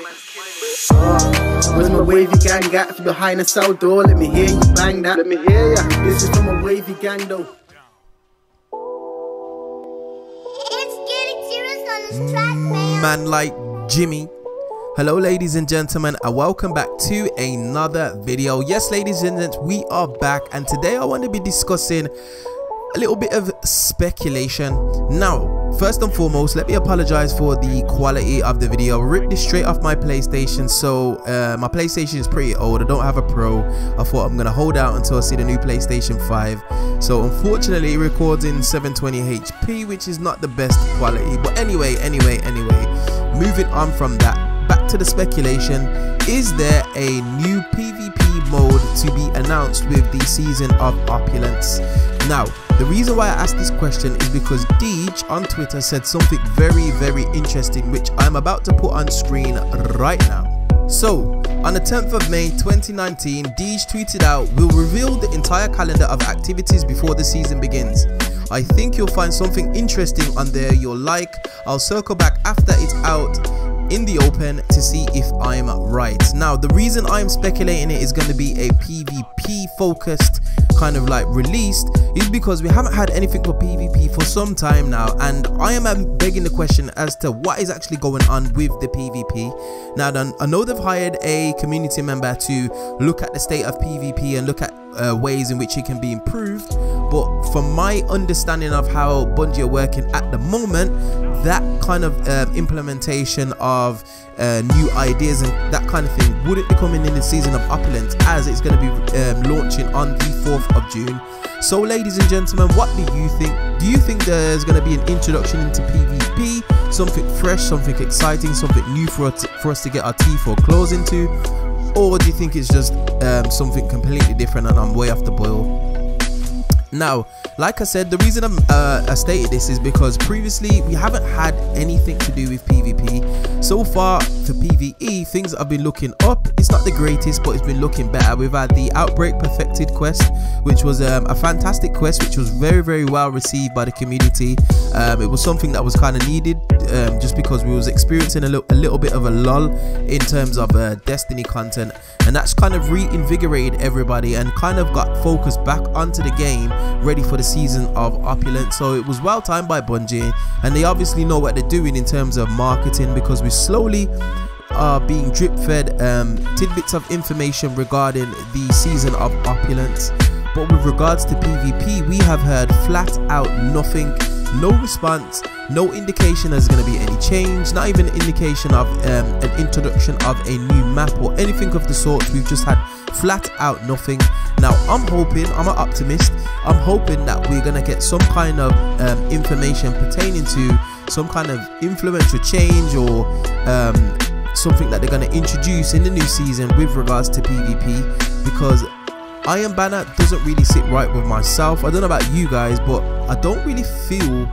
Where's my wavy gang at? If you're behind the cell door, let me hear you bang that. Let me hear ya. This is from a wavy gang though. It's getting serious on this track, man like Jimmy. Hello ladies and gentlemen, and welcome back to another video. Yes ladies and gents, we are back, and today I want to be discussing a little bit of speculation. Now, first and foremost, let me apologize for the quality of the video. I ripped this straight off my PlayStation, so my PlayStation is pretty old. I don't have a Pro. I thought I'm gonna hold out until I see the new PlayStation 5. So unfortunately it records in 720 HP, which is not the best quality. But anyway, moving on from that, back to the speculation. Is there a new PvP mode to be announced with the season of Opulence? Now, the reason why I asked this question is because Deej on Twitter said something very interesting, which I'm about to put on screen right now. So, on the 10th of May 2019, Deej tweeted out, "We'll reveal the entire calendar of activities before the season begins. I think you'll find something interesting on there you'll like. I'll circle back after it's out in the open to see if I'm right." Now, the reason I'm speculating it is going to be a PvP focused kind of like released is because we haven't had anything for PvP for some time now, and I am begging the question as to what is actually going on with the PvP. Now, I know they've hired a community member to look at the state of PvP and look at ways in which it can be improved, but from my understanding of how Bungie are working at the moment, that kind of implementation of new ideas and that kind of thing wouldn't be coming in the season of Opulence, as it's going to be launching on the 4th of June. So ladies and gentlemen, what do you think? Do you think there's going to be an introduction into PvP, something fresh, something exciting, something new for us to get our teeth or claws into? Or do you think it's just something completely different and I'm way off the boil? Now, like I said, the reason I stated this is because previously we haven't had anything to do with PvP. So far for PvE, things have been looking up. It's not the greatest, but it's been looking better. We've had the Outbreak Perfected quest, which was a fantastic quest, which was very well received by the community. It was something that was kind of needed, just because we was experiencing a little bit of a lull in terms of Destiny content, and that's kind of reinvigorated everybody and kind of got focused back onto the game, ready for the season of Opulence. So it was well timed by Bungie, and they obviously know what they're doing in terms of marketing, because we slowly are being drip fed tidbits of information regarding the season of Opulence. But with regards to PvP, we have heard flat out nothing. No response, no indication there's going to be any change, not even an indication of an introduction of a new map or anything of the sort. We've just had flat out nothing. Now I'm hoping, I'm an optimist, I'm hoping that we're going to get some kind of information pertaining to some kind of influential change or something that they're going to introduce in the new season with regards to PvP, because Iron Banner doesn't really sit right with myself. I don't know about you guys, but I don't really feel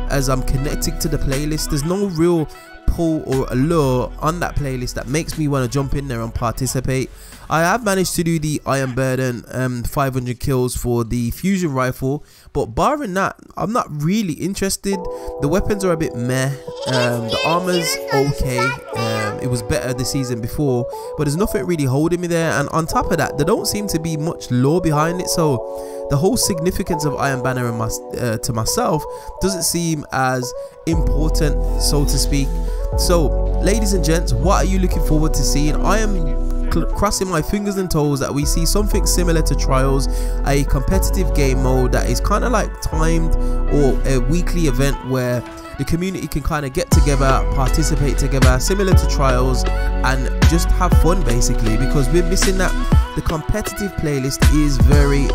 as I'm connected to the playlist. There's no real pull or allure on that playlist that makes me want to jump in there and participate. I have managed to do the Iron Burden 500 kills for the fusion rifle, but barring that, I'm not really interested. The weapons are a bit meh, the armor's okay, it was better the season before, but there's nothing really holding me there, and on top of that, there don't seem to be much lore behind it, so the whole significance of Iron Banner to myself doesn't seem as important, so to speak. So ladies and gents, what are you looking forward to seeing? I am crossing my fingers and toes that we see something similar to Trials, a competitive game mode that is kind of like timed, or a weekly event where the community can kind of get together, participate together, similar to Trials, and just have fun basically, because we're missing that. The competitive playlist is very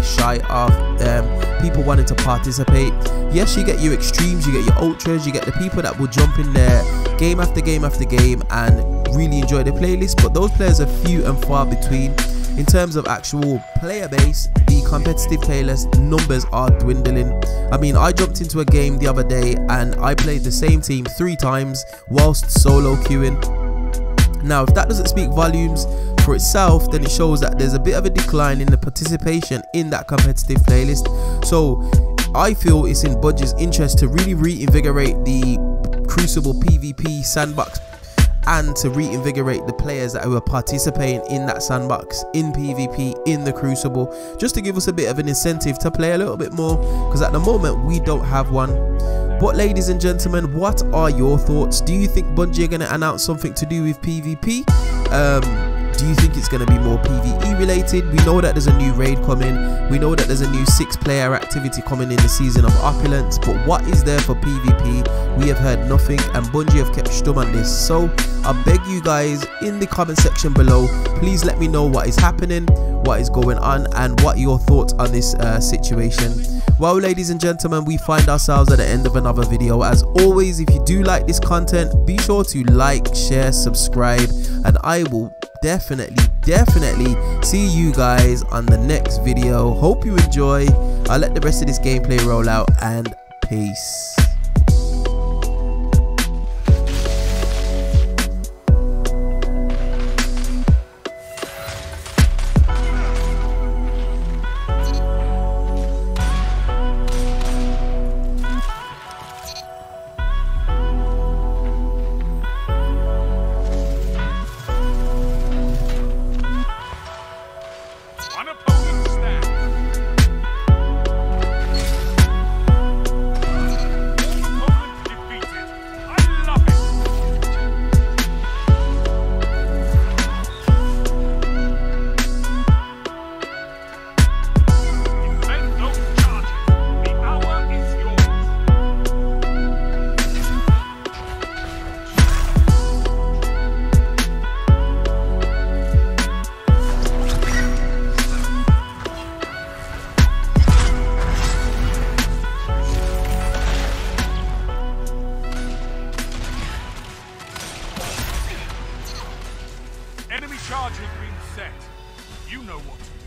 shy of people wanting to participate. Yes, you get your extremes, you get your ultras, you get the people that will jump in there game after game after game and really enjoy the playlist, but those players are few and far between. In terms of actual player base, the competitive playlist numbers are dwindling. I mean, I jumped into a game the other day and I played the same team 3 times whilst solo queuing. Now, if that doesn't speak volumes for itself, then it shows that there's a bit of a decline in the participation in that competitive playlist. So I feel it's in Bungie's interest to really reinvigorate the Crucible PvP sandbox and to reinvigorate the players that were participating in that sandbox, in PvP, in the Crucible, just to give us a bit of an incentive to play a little bit more, because at the moment we don't have one. But ladies and gentlemen, what are your thoughts? Do you think Bungie are going to announce something to do with PvP? Do you think it's going to be more PvE related? We know that there's a new raid coming. We know that there's a new 6-player activity coming in the season of Opulence. But what is there for PvP? We have heard nothing, and Bungie have kept stum on this. So I beg you guys in the comment section below, please let me know what is happening, what is going on, and what your thoughts on this situation. Well, ladies and gentlemen, we find ourselves at the end of another video. As always, if you do like this content, be sure to like, share, subscribe, and I will definitely see you guys on the next video. Hope you enjoy. I'll let the rest of this gameplay roll out, and peace. One opponent stands. Opponent defeated. I love it. Defend those charges. The hour is yours. Enemy charge has been set. You know what to do.